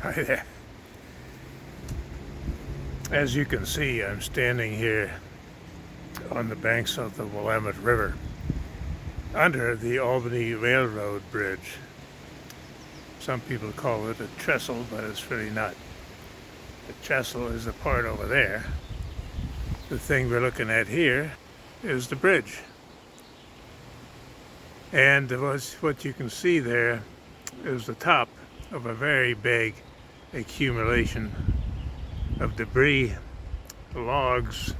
Hi there. As you can see, I'm standing here on the banks of the Willamette River under the Albany Railroad Bridge. Some people call it a trestle, but it's really not. The trestle is the part over there. The thing we're looking at here is the bridge. And what you can see there is the top of a very big accumulation of debris, logs,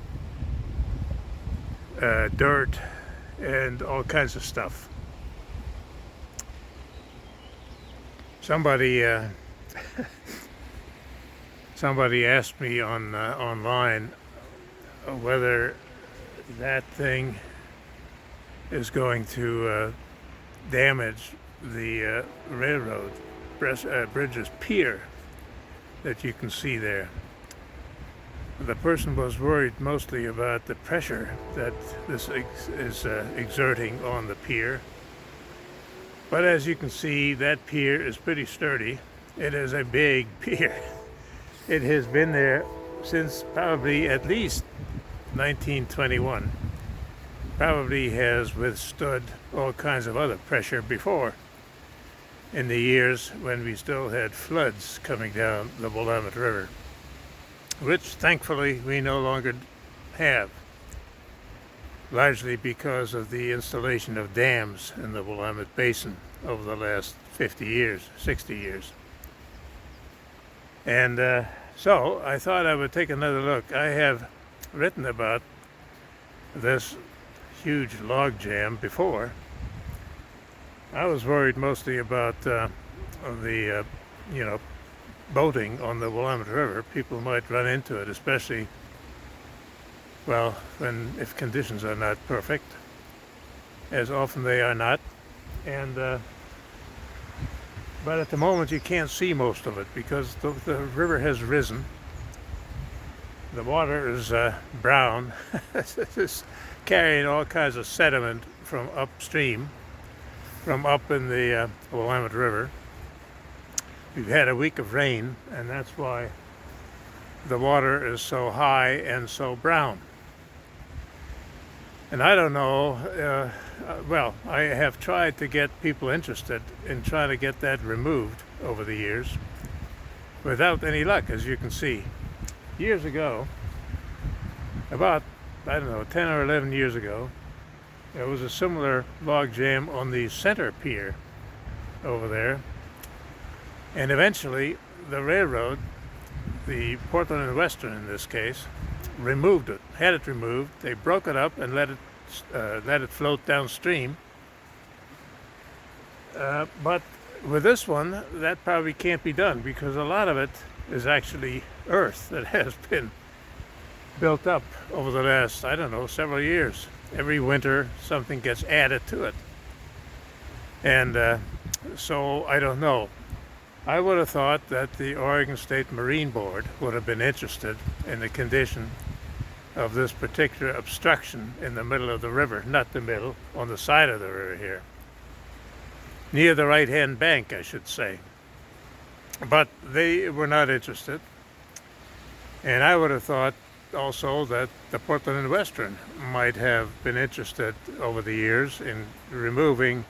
dirt, and all kinds of stuff. Somebody asked me online whether that thing is going to damage the railroad bridge's pier that you can see there. The person was worried mostly about the pressure that this is exerting on the pier. But as you can see, that pier is pretty sturdy. It is a big pier. It has been there since probably at least 1921. Probably has withstood all kinds of other pressure before, in the years when we still had floods coming down the Willamette River, which thankfully we no longer have, largely because of the installation of dams in the Willamette Basin over the last 50 years, 60 years. And so I thought I would take another look. I have written about this huge log jam before. I was worried mostly about the boating on the Willamette River. People might run into it, especially, well, if conditions are not perfect, as often they are not. And but at the moment you can't see most of it because the river has risen. The water is brown. It's carrying all kinds of sediment from upstream, from up in the Willamette River. We've had a week of rain, and that's why the water is so high and so brown. And I don't know, well, I have tried to get people interested in trying to get that removed over the years without any luck, as you can see. Years ago, about, 10 or 11 years ago, there was a similar log jam on the center pier over there. And eventually, the railroad, the Portland and Western in this case, removed it, had it removed. They broke it up and let it float downstream. But with this one, that probably can't be done because a lot of it is actually earth that has been built up over the last, several years. Every winter, something gets added to it. And so I don't know. I would have thought that the Oregon State Marine Board would have been interested in the condition of this particular obstruction in the middle of the river, not the middle, on the side of the river here. Near the right-hand bank, I should say. But they were not interested. And I would have thought also that the Portland and Western might have been interested over the years in removing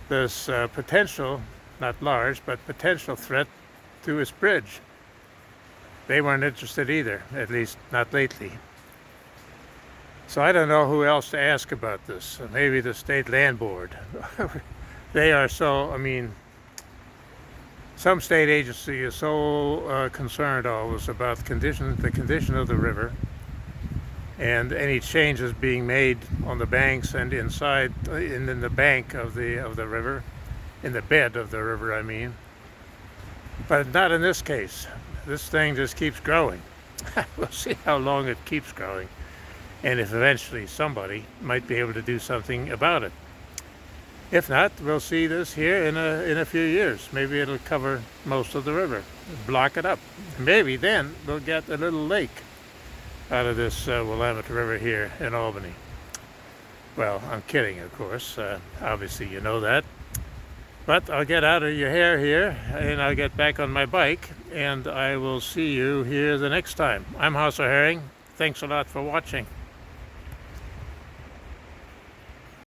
this potential, not large, but potential threat to its bridge. They weren't interested either, at least not lately. So I don't know who else to ask about this. Maybe the State Land Board. They are so, some state agency is so concerned always about the condition of the river and any changes being made on the banks and inside, in the bank of the river, in the bed of the river, But not in this case. This thing just keeps growing. We'll see how long it keeps growing, and if eventually somebody might be able to do something about it. If not, we'll see this here in a few years. Maybe it'll cover most of the river, block it up. Maybe then we'll get a little lake out of this Willamette River here in Albany. Well, I'm kidding, of course. Obviously, you know that. But I'll get out of your hair here and I'll get back on my bike and I will see you here the next time. I'm House of Herring. Thanks a lot for watching.